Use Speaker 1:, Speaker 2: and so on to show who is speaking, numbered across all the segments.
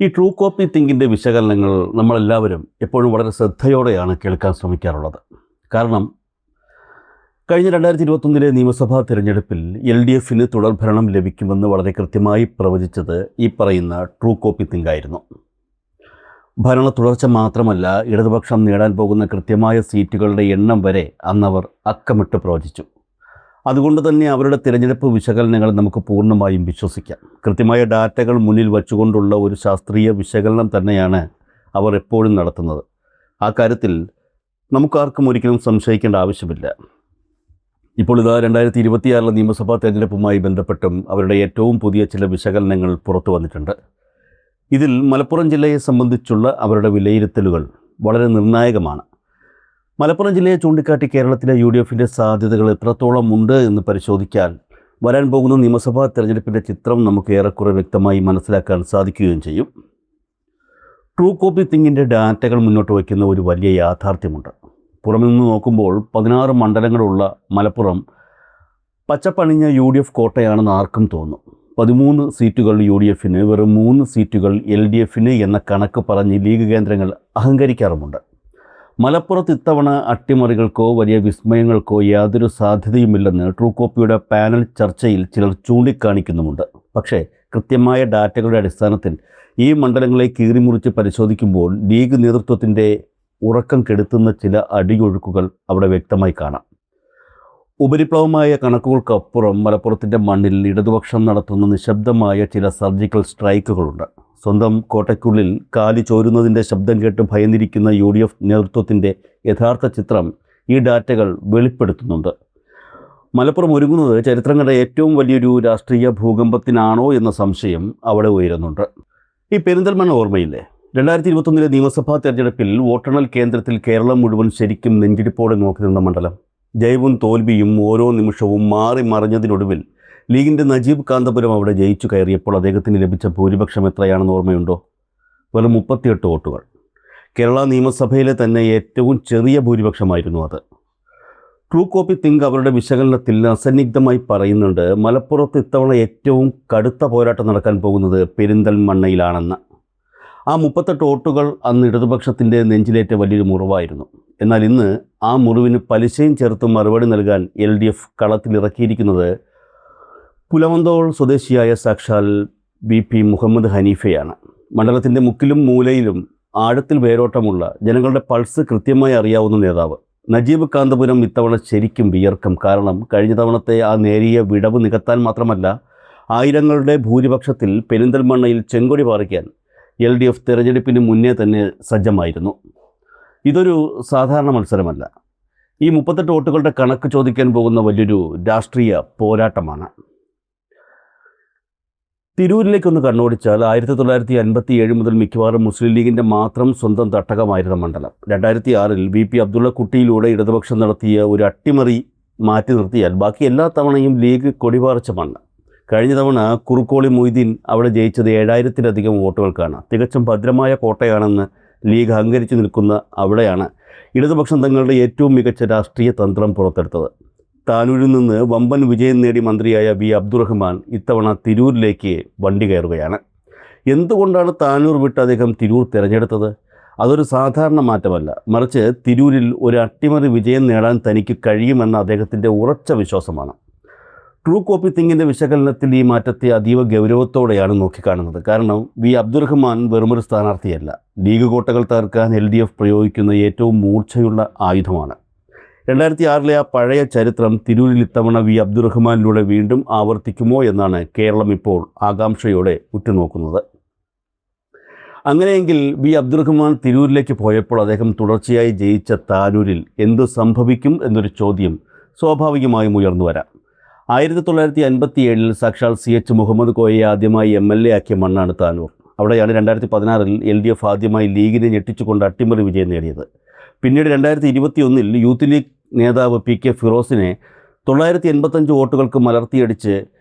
Speaker 1: ഈ true copy തിങ്കിൻ്റെ വിശകലനങ്ങൾ നമ്മളെല്ലാവരും എപ്പോഴും വളരെ ശ്രദ്ധയോടെയാണ് കേൾക്കാൻ ശ്രമിക്കാറുള്ളത്. കാരണം കഴിഞ്ഞ 2021 നിയമസഭാ തിരഞ്ഞെടുപ്പിൽ LDFന് തുടർഭരണം ലഭിക്കുമെന്ന് വളരെ കൃത്യമായി പ്രവചിച്ചത് ഈ പറയുന്ന ട്രൂ കോപ്പി തിങ്കായിരുന്നു. ഭരണ തുടർച്ച മാത്രമല്ല, ഇടതുപക്ഷം നേടാൻ പോകുന്ന കൃത്യമായ സീറ്റുകളുടെ എണ്ണം വരെ അന്നവർ അക്കമിട്ട് പ്രവചിച്ചു. അതുകൊണ്ട് തന്നെ അവരുടെ തിരഞ്ഞെടുപ്പ് വിശകലനങ്ങൾ നമുക്ക് പൂർണ്ണമായും വിശ്വസിക്കാം. കൃത്യമായ ഡാറ്റകൾ മുന്നിൽ വച്ചുകൊണ്ടുള്ള ഒരു ശാസ്ത്രീയ വിശകലനം തന്നെയാണ് അവർ എപ്പോഴും നടത്തുന്നത്. ആ കാര്യത്തിൽ നമുക്കാർക്കും ഒരിക്കലും സംശയിക്കേണ്ട ആവശ്യമില്ല. ഇപ്പോൾ ഇതാ 2026 നിയമസഭാ തെരഞ്ഞെടുപ്പുമായി ബന്ധപ്പെട്ടും അവരുടെ ഏറ്റവും പുതിയ ചില വിശകലനങ്ങൾ പുറത്തു വന്നിട്ടുണ്ട്. ഇതിൽ മലപ്പുറം ജില്ലയെ സംബന്ധിച്ചുള്ള അവരുടെ വിലയിരുത്തലുകൾ വളരെ നിർണായകമാണ്. മലപ്പുറം ജില്ലയെ ചൂണ്ടിക്കാട്ടി കേരളത്തിലെ UDFൻ്റെ സാധ്യതകൾ എത്രത്തോളം ഉണ്ട് എന്ന് പരിശോധിച്ചാൽ വരാൻ പോകുന്ന നിയമസഭാ തെരഞ്ഞെടുപ്പിൻ്റെ ചിത്രം നമുക്ക് ഏറെക്കുറെ വ്യക്തമായി മനസ്സിലാക്കാൻ സാധിക്കുകയും ചെയ്യും. ട്രൂ കോപ്പി തിങ്കിൻ്റെ ഡാറ്റകൾ മുന്നോട്ട് വയ്ക്കുന്ന ഒരു വലിയ യാഥാർത്ഥ്യമുണ്ട്. പുറമെ നിന്ന് നോക്കുമ്പോൾ 16 മണ്ഡലങ്ങളുള്ള മലപ്പുറം പച്ചപ്പണിഞ്ഞ UDF കോട്ടയാണെന്ന് ആർക്കും തോന്നും. 13 സീറ്റുകൾ UDFന്, വെറും 3 സീറ്റുകൾ LDFന് എന്ന കണക്ക് പറഞ്ഞ് ലീഗ് കേന്ദ്രങ്ങൾ അഹങ്കരിക്കാറുമുണ്ട്. മലപ്പുറത്ത് ഇത്തവണ അട്ടിമറികൾക്കോ വലിയ വിസ്മയങ്ങൾക്കോ യാതൊരു സാധ്യതയുമില്ലെന്ന് ട്രൂ കോപ്പിയുടെ പാനൽ ചർച്ചയിൽ ചിലർ ചൂണ്ടിക്കാണിക്കുന്നുമുണ്ട്. പക്ഷേ കൃത്യമായ ഡാറ്റകളുടെ അടിസ്ഥാനത്തിൽ ഈ മണ്ഡലങ്ങളെ കീറിമുറിച്ച് പരിശോധിക്കുമ്പോൾ ലീഗ് നേതൃത്വത്തിൻ്റെ ഉറക്കം കെടുത്തുന്ന ചില അടിയൊഴുക്കുകൾ അവിടെ വ്യക്തമായി കാണാം. ഉപരിപ്ലവമായ കണക്കുകൾക്കപ്പുറം മലപ്പുറത്തിൻ്റെ മണ്ണിൽ ഇടതുപക്ഷം നടത്തുന്ന നിശബ്ദമായ ചില സർജിക്കൽ സ്ട്രൈക്കുകളുണ്ട്. സ്വന്തം കോട്ടയ്ക്കുള്ളിൽ കാലി ചോരുന്നതിൻ്റെ ശബ്ദം കേട്ട് ഭയന്നിരിക്കുന്ന UDF നേതൃത്വത്തിൻ്റെ യഥാർത്ഥ ചിത്രം ഈ ഡാറ്റകൾ വെളിപ്പെടുത്തുന്നുണ്ട്. മലപ്പുറം ഒരുങ്ങുന്നത് ചരിത്രം കണ്ട ഏറ്റവും വലിയൊരു രാഷ്ട്രീയ ഭൂകമ്പത്തിനാണോ എന്ന സംശയം അവിടെ ഉയരുന്നുണ്ട്. ഈ പെരിന്തൽമണ്ണ ഓർമ്മയില്ലേ? 2021 നിയമസഭാ തെരഞ്ഞെടുപ്പിൽ വോട്ടെണ്ണൽ കേന്ദ്രത്തിൽ കേരളം മുഴുവൻ ശരിക്കും നെഞ്ചിടിപ്പോടെ നോക്കി നിന്ന മണ്ഡലം. ജയവും തോൽവിയും ഓരോ നിമിഷവും മാറി മറിഞ്ഞതിനൊടുവിൽ ലീഗിൻ്റെ നജീബ് കാന്തപുരം അവിടെ ജയിച്ചു കയറിയപ്പോൾ അദ്ദേഹത്തിന് ലഭിച്ച ഭൂരിപക്ഷം എത്രയാണെന്ന് ഓർമ്മയുണ്ടോ? വെറും 38 വോട്ടുകൾ. കേരള നിയമസഭയിലെ തന്നെ ഏറ്റവും ചെറിയ ഭൂരിപക്ഷമായിരുന്നു അത്. ട്രൂ കോപ്പി തിങ്ക് അവരുടെ വിശകലനത്തിൽ അസന്നിഗ്ധമായി പറയുന്നുണ്ട്, മലപ്പുറത്ത് ഇത്തവണ ഏറ്റവും കടുത്ത പോരാട്ടം നടക്കാൻ പോകുന്നത് പെരിന്തൽമണ്ണയിലാണെന്ന്. ആ 38 വോട്ടുകൾ അന്ന് ഇടതുപക്ഷത്തിൻ്റെ നെഞ്ചിലേറ്റ വലിയൊരു മുറിവായിരുന്നു. എന്നാൽ ഇന്ന് ആ മുറിവിന് പലിശയും ചേർത്ത് മറുപടി നൽകാൻ LDF കളത്തിലിറക്കിയിരിക്കുന്നത് പുലമന്തോൾ സ്വദേശിയായ സാക്ഷാൽ BP മുഹമ്മദ് ഹനീഫയാണ്. മണ്ഡലത്തിൻ്റെ മുക്കിലും മൂലയിലും ആഴത്തിൽ വേരോട്ടമുള്ള, ജനങ്ങളുടെ പൾസ് കൃത്യമായി അറിയാവുന്ന നേതാവ്. നജീബ് കാന്തപുരം ഇത്തവണ ശരിക്കും വിയർക്കും. കാരണം കഴിഞ്ഞ തവണത്തെ ആ നേരിയ വിടവ് നികത്താൻ മാത്രമല്ല, ആയിരങ്ങളുടെ ഭൂരിപക്ഷത്തിൽ പെരിന്തൽമണ്ണയിൽ ചെങ്കൊടി പാറിക്കാൻ LDF തെരഞ്ഞെടുപ്പിന് മുന്നേ തന്നെ സജ്ജമായിരുന്നു. ഇതൊരു സാധാരണ മത്സരമല്ല. ഈ 38 വോട്ടുകളുടെ കണക്ക് ചോദിക്കാൻ പോകുന്ന വലിയൊരു രാഷ്ട്രീയ പോരാട്ടമാണ്. തിരൂരിലേക്കൊന്ന് കണ്ണോടിച്ചാൽ 1957 മുതൽ മിക്കവാറും മുസ്ലിം ലീഗിൻ്റെ മാത്രം സ്വന്തം തട്ടകമായിരുന്ന മണ്ഡലം. 2006 BP അബ്ദുള്ള കുട്ടിയിലൂടെ ഇടതുപക്ഷം നടത്തിയ ഒരു അട്ടിമറി മാറ്റി നിർത്തിയാൽ ബാക്കി എല്ലാ തവണയും ലീഗ് കൊടിപാറിച്ച മണ്ണ്. കഴിഞ്ഞ തവണ കുറുക്കോളി മൊയ്തീൻ അവിടെ ജയിച്ചത് 7000-ലധികം വോട്ടുകൾക്കാണ്. തികച്ചും ഭദ്രമായ കോട്ടയാണെന്ന് ലീഗ് അഹങ്കരിച്ചു നിൽക്കുന്ന അവിടെയാണ് ഇടതുപക്ഷം തങ്ങളുടെ ഏറ്റവും മികച്ച രാഷ്ട്രീയ തന്ത്രം പുറത്തെടുത്തത്. താനൂരിൽ നിന്ന് വമ്പൻ വിജയം നേടി മന്ത്രിയായ V അബ്ദുറഹ്മാൻ ഇത്തവണ തിരൂരിലേക്ക് വണ്ടി കയറുകയാണ്. എന്തുകൊണ്ടാണ് താനൂർ വിട്ട് അദ്ദേഹം തിരൂർ തിരഞ്ഞെടുത്തത്? അതൊരു സാധാരണ മാറ്റമല്ല, മറിച്ച് തിരൂരിൽ ഒരു അട്ടിമറി വിജയം നേടാൻ തനിക്ക് കഴിയുമെന്ന അദ്ദേഹത്തിൻ്റെ ഉറച്ച വിശ്വാസമാണ്. ട്രൂ കോപ്പി തിങ്കിൻ്റെ വിശകലനത്തിൽ ഈ മാറ്റത്തെ അതീവ ഗൗരവത്തോടെയാണ് നോക്കിക്കാണുന്നത്. കാരണം V അബ്ദുറഹ്മാൻ വെറുമൊരു സ്ഥാനാർത്ഥിയല്ല, ലീഗ് കോട്ടകൾ തകർക്കാൻ LDF പ്രയോഗിക്കുന്ന ഏറ്റവും മൂർച്ചയുള്ള ആയുധമാണ്. 2006 ആ പഴയ ചരിത്രം തിരൂരിൽ ഇത്തവണ V അബ്ദുറഹ്മാനിലൂടെ വീണ്ടും ആവർത്തിക്കുമോ എന്നാണ് കേരളം ഇപ്പോൾ ആകാംക്ഷയോടെ ഉറ്റുനോക്കുന്നത്. അങ്ങനെയെങ്കിൽ V അബ്ദുറഹ്മാൻ തിരൂരിലേക്ക് പോയപ്പോൾ അദ്ദേഹം തുടർച്ചയായി ജയിച്ച താനൂരിൽ എന്തു സംഭവിക്കും എന്നൊരു ചോദ്യം സ്വാഭാവികമായും ഉയർന്നു വരാം. 1957 സാക്ഷാൽ CH മുഹമ്മദ് കോയയെ ആദ്യമായി MLA ആക്കിയ മണ്ണാണ് താനൂർ. അവിടെയാണ് 2016 LDF ആദ്യമായി ലീഗിനെ ഞെട്ടിച്ചുകൊണ്ട് അട്ടിമറി വിജയം നേടിയത്. പിന്നീട് 2021 യൂത്ത് ലീഗ് നേതാവ് PK ഫിറോസിനെ 985 വോട്ടുകൾക്ക് മലർത്തിയടിച്ച്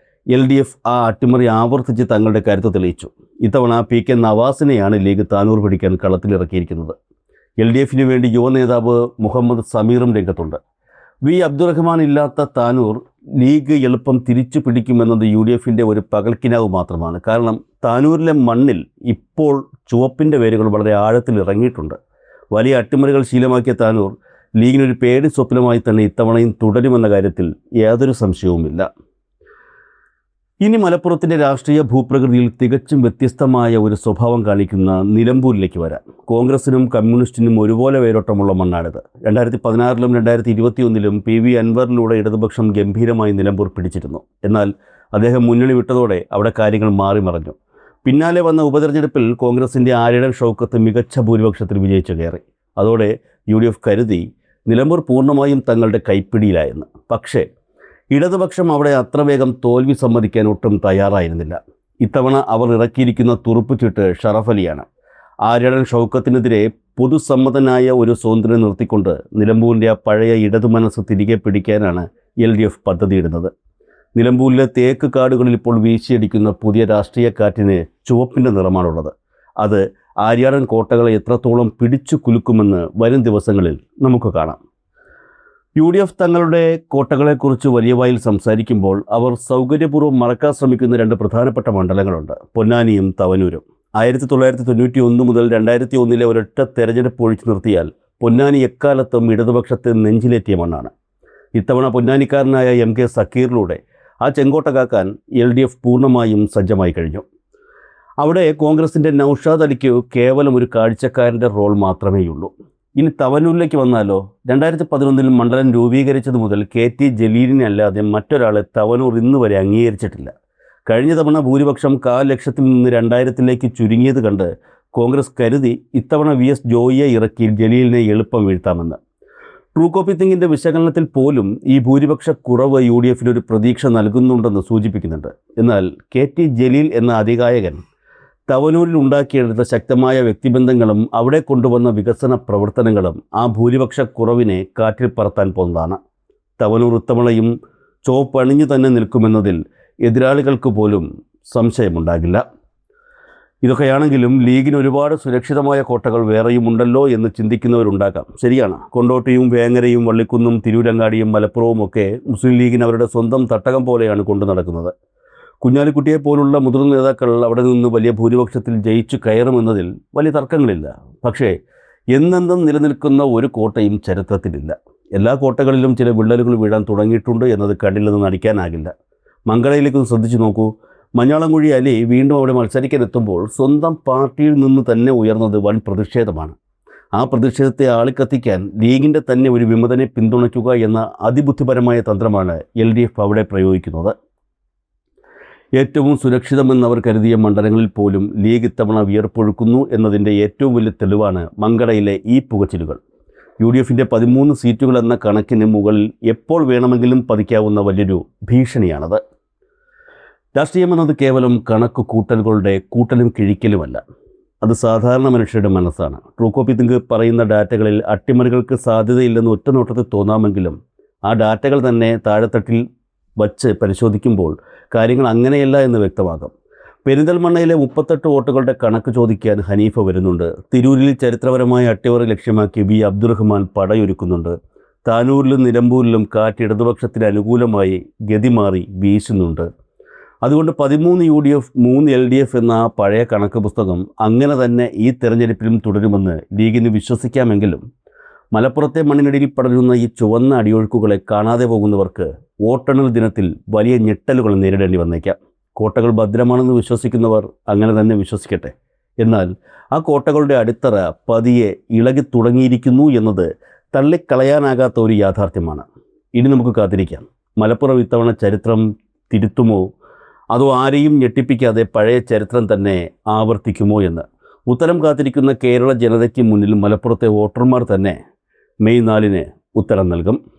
Speaker 1: LDF ആ അട്ടിമറി ആവർത്തിച്ച് തങ്ങളുടെ കരുത്ത് തെളിയിച്ചു. ഇത്തവണ PK നവാസിനെയാണ് ലീഗ് താനൂർ പിടിക്കാൻ കളത്തിലിറക്കിയിരിക്കുന്നത്. LDFന് വേണ്ടി യുവ നേതാവ് മുഹമ്മദ് സമീറും രംഗത്തുണ്ട്. V അബ്ദുറഹ്മാൻ ഇല്ലാത്ത താനൂർ ലീഗ് എളുപ്പം തിരിച്ചു പിടിക്കുമെന്നത് UDFൻ്റെ ഒരു പകൽക്കിനാവ് മാത്രമാണ്. കാരണം താനൂരിലെ മണ്ണിൽ ഇപ്പോൾ ചുവപ്പിൻ്റെ വേരുകൾ വളരെ ആഴത്തിൽ ഇറങ്ങിയിട്ടുണ്ട്. വലിയ അട്ടിമറികൾ ശീലമാക്കിയ താനൂർ ലീഗിനൊരു പേടി സ്വപ്നമായി തന്നെ ഇത്തവണയും തുടരുമെന്ന കാര്യത്തിൽ യാതൊരു സംശയവുമില്ല. ഇനി മലപ്പുറത്തിൻ്റെ രാഷ്ട്രീയ ഭൂപ്രകൃതിയിൽ തികച്ചും വ്യത്യസ്തമായ ഒരു സ്വഭാവം കാണിക്കുന്ന നിലമ്പൂരിലേക്ക് വരാം. കോൺഗ്രസിനും കമ്മ്യൂണിസ്റ്റിനും ഒരുപോലെ വേരോട്ടമുള്ള മണ്ണാണിത്. 2016-ലും 2021-ലും PV അൻവറിലൂടെ ഇടതുപക്ഷം ഗംഭീരമായി നിലമ്പൂർ പിടിച്ചിരുന്നു. എന്നാൽ അദ്ദേഹം മുന്നണി വിട്ടതോടെ അവിടെ കാര്യങ്ങൾ മാറിമറിഞ്ഞു. പിന്നാലെ വന്ന ഉപതെരഞ്ഞെടുപ്പിൽ കോൺഗ്രസിൻ്റെ ആര്യടൻ ഷൗക്കത്ത് മികച്ച ഭൂരിപക്ഷത്തിൽ വിജയിച്ചു കയറി. അതോടെ UDF കരുതി നിലമ്പൂർ പൂർണ്ണമായും തങ്ങളുടെ കൈപ്പിടിയിലായെന്ന്. പക്ഷേ ഇടതുപക്ഷം അവിടെ അത്ര വേഗം തോൽവി സമ്മതിക്കാൻ ഒട്ടും തയ്യാറായിരുന്നില്ല. ഇത്തവണ അവർ ഇറക്കിയിരിക്കുന്ന തുറുപ്പുചീട്ട് ഷറഫ് അലിയാണ്. ആര്യടൻ ഷൗക്കത്തിനെതിരെ പൊതുസമ്മതനായ ഒരു സ്വതന്ത്രനെ നിർത്തിക്കൊണ്ട് നിലമ്പൂരിൻ്റെ ആ പഴയ ഇടതു മനസ്സ് തിരികെ പിടിക്കാനാണ് LDF പദ്ധതിയിടുന്നത്. നിലമ്പൂരിലെ തേക്ക് കാടുകളിൽ ഇപ്പോൾ വീശിയടിക്കുന്ന പുതിയ രാഷ്ട്രീയ കാറ്റിന് ചുവപ്പിൻ്റെ നിറമാണുള്ളത്. അത് ആര്യാടൻ കോട്ടകളെ എത്രത്തോളം പിടിച്ചു കുലുക്കുമെന്ന് വരും ദിവസങ്ങളിൽ നമുക്ക് കാണാം. UDF തങ്ങളുടെ കോട്ടകളെക്കുറിച്ച് വലിയ വായിൽ സംസാരിക്കുമ്പോൾ അവർ സൗകര്യപൂർവ്വം മറക്കാൻ ശ്രമിക്കുന്ന രണ്ട് പ്രധാനപ്പെട്ട മണ്ഡലങ്ങളുണ്ട്: പൊന്നാനിയും തവനൂരും. 1991 മുതൽ 2001 ഒരൊറ്റ തെരഞ്ഞെടുപ്പ് ഒഴിച്ചു നിർത്തിയാൽ പൊന്നാനി എക്കാലത്തും ഇടതുപക്ഷത്തെ നെഞ്ചിലേറ്റിയ മണ്ണാണ്. ഇത്തവണ പൊന്നാനിക്കാരനായ MK സക്കീറിലൂടെ ആ ചെങ്കോട്ട കാക്കാൻ LDF പൂർണ്ണമായും സജ്ജമായി കഴിഞ്ഞു. അവിടെ കോൺഗ്രസിൻ്റെ നൗഷാദ് അലിക്ക് കേവലം ഒരു കാഴ്ചക്കാരൻ്റെ റോൾ മാത്രമേയുള്ളൂ. ഇനി തവനൂരിലേക്ക് വന്നാലോ, 2011 മണ്ഡലം രൂപീകരിച്ചത് മുതൽ KT ജലീലിനെ അല്ലാതെ മറ്റൊരാളെ തവനൂർ ഇന്ന് വരെ അംഗീകരിച്ചിട്ടില്ല. കഴിഞ്ഞ തവണ ഭൂരിപക്ഷം 500,000-ൽ നിന്ന് 2,000-ലേക്ക് ചുരുങ്ങിയത് കണ്ട് കോൺഗ്രസ് കരുതി ഇത്തവണ VS ജോയിയെ ഇറക്കി ജലീലിനെ എളുപ്പം വീഴ്ത്താമെന്ന്. ട്രൂ കോപ്പി തിങ്കിൻ്റെ വിശകലനത്തിൽ പോലും ഈ ഭൂരിപക്ഷ കുറവ് UDFന് ഒരു പ്രതീക്ഷ നൽകുന്നുണ്ടെന്ന് സൂചിപ്പിക്കുന്നുണ്ട്. എന്നാൽ KT ജലീൽ എന്ന അതികായകൻ തവനൂരിൽ ഉണ്ടാക്കിയെടുത്ത ശക്തമായ വ്യക്തിബന്ധങ്ങളും അവിടെ കൊണ്ടുവന്ന വികസന പ്രവർത്തനങ്ങളും ആ ഭൂരിപക്ഷ കുറവിനെ കാറ്റിൽ പറത്താൻ പോകുന്നതാണ്. തവനൂർ ഇത്തവണയും ചോപ്പണിഞ്ഞു തന്നെ നിൽക്കുമെന്നതിൽ എതിരാളികൾക്ക് പോലും സംശയമുണ്ടാകില്ല. ഇതൊക്കെയാണെങ്കിലും ലീഗിന് ഒരുപാട് സുരക്ഷിതമായ കോട്ടകൾ വേറെയുമുണ്ടല്ലോ എന്ന് ചിന്തിക്കുന്നവരുണ്ടാകാം. ശരിയാണ്, കൊണ്ടോട്ടിയും വേങ്ങരയും വള്ളിക്കുന്നും തിരൂരങ്ങാടിയും മലപ്പുറവും ഒക്കെ മുസ്ലിം ലീഗിന് അവരുടെ സ്വന്തം തട്ടകം പോലെയാണ് കൊണ്ടു നടക്കുന്നത്. കുഞ്ഞാലിക്കുട്ടിയെ പോലുള്ള മുതിർന്ന നേതാക്കൾ അവിടെ നിന്ന് വലിയ ഭൂരിപക്ഷത്തിൽ ജയിച്ചു കയറുമെന്നതിൽ വലിയ തർക്കങ്ങളില്ല. പക്ഷേ എന്നെന്നും നിലനിൽക്കുന്ന ഒരു കോട്ടയും ചരിത്രത്തിലില്ല. എല്ലാ കോട്ടകളിലും ചില വിള്ളലുകൾ വീഴാൻ തുടങ്ങിയിട്ടുണ്ട് എന്നത് കണ്ടില്ലെന്ന് നടിക്കാനാകില്ല. മംഗളയിലേക്ക് ശ്രദ്ധിച്ചു നോക്കൂ. മഞ്ഞാളംകുഴി അലി വീണ്ടും അവിടെ മത്സരിക്കാനെത്തുമ്പോൾ സ്വന്തം പാർട്ടിയിൽ നിന്ന് തന്നെ ഉയർന്നത് വൻ പ്രതിഷേധമാണ്. ആ പ്രതിഷേധത്തെ ആളിക്കത്തിക്കാൻ ലീഗിൻ്റെ തന്നെ ഒരു വിമതനെ പിന്തുണയ്ക്കുക എന്ന അതിബുദ്ധിപരമായ തന്ത്രമാണ് LDF അവിടെ പ്രയോഗിക്കുന്നത്. ഏറ്റവും സുരക്ഷിതമെന്നവർ കരുതിയ മണ്ഡലങ്ങളിൽ പോലും ലീഗ് ഇത്തവണ വിയർപ്പൊഴുക്കുന്നു എന്നതിൻ്റെ ഏറ്റവും വലിയ തെളിവാണ് മങ്കടയിലെ ഈ പുകച്ചിലുകൾ. UDFൻ്റെ 13 സീറ്റുകൾ എന്ന കണക്കിന് മുകളിൽ എപ്പോൾ വേണമെങ്കിലും പതിക്കാവുന്ന വലിയൊരു ഭീഷണിയാണത്. രാഷ്ട്രീയമെന്നത് കേവലം കണക്ക് കൂട്ടലുകളുടെ കൂട്ടലും കിഴിക്കലുമല്ല, അത് സാധാരണ മനുഷ്യരുടെ മനസ്സാണ്. ട്രൂ കോപ്പി തിങ്ക് പറയുന്ന ഡാറ്റകളിൽ അട്ടിമറികൾക്ക് സാധ്യതയില്ലെന്ന് ഒറ്റ നോട്ടത്തിൽ തോന്നാമെങ്കിലും ആ ഡാറ്റകൾ തന്നെ താഴെത്തട്ടിൽ വച്ച് പരിശോധിക്കുമ്പോൾ കാര്യങ്ങൾ അങ്ങനെയല്ല എന്ന് വ്യക്തമാകും. പെരിന്തൽമണ്ണയിലെ 38 വോട്ടുകളുടെ കണക്ക് ചോദിക്കാൻ ഹനീഫ വരുന്നുണ്ട്. തിരൂരിൽ ചരിത്രപരമായ അട്ടിമറി ലക്ഷ്യമാക്കി B. അബ്ദുറഹ്മാൻ പടയൊരുക്കുന്നുണ്ട്. താനൂരിലും നിലമ്പൂരിലും കാറ്റ് ഇടതുപക്ഷത്തിന് അനുകൂലമായി ഗതിമാറി വീശുന്നുണ്ട്. അതുകൊണ്ട് 13 UDF 3 LDF എന്ന ആ പഴയ കണക്ക് പുസ്തകം അങ്ങനെ തന്നെ ഈ തെരഞ്ഞെടുപ്പിലും തുടരുമെന്ന് ലീഗിന് വിശ്വസിക്കാമെങ്കിലും മലപ്പുറത്തെ മണ്ണിനടിയിൽ പടരുന്ന ഈ ചുവന്ന അടിയൊഴുക്കുകളെ കാണാതെ പോകുന്നവർക്ക് വോട്ടെണ്ണൽ ദിനത്തിൽ വലിയ ഞെട്ടലുകൾ നേരിടേണ്ടി വന്നേക്കാം. കോട്ടകൾ ഭദ്രമാണെന്ന് വിശ്വസിക്കുന്നവർ അങ്ങനെ തന്നെ വിശ്വസിക്കട്ടെ. എന്നാൽ ആ കോട്ടകളുടെ അടിത്തറ പതിയെ ഇളകി തുടങ്ങിയിരിക്കുന്നു എന്നത് തള്ളിക്കളയാനാകാത്ത ഒരു യാഥാർത്ഥ്യമാണ്. ഇനി നമുക്ക് കാത്തിരിക്കാം, മലപ്പുറം ഇത്തവണ ചരിത്രം തിരുത്തുമോ അതോ ആരെയും ഞെട്ടിപ്പിക്കാതെ പഴയ ചരിത്രം തന്നെ ആവർത്തിക്കുമോ എന്ന്. ഉത്തരം കാത്തിരിക്കുന്ന കേരള ജനതയ്ക്ക് മുന്നിൽ മലപ്പുറത്തെ വോട്ടർമാർ തന്നെ മെയ് 4-ന് ഉത്തരം നൽകും.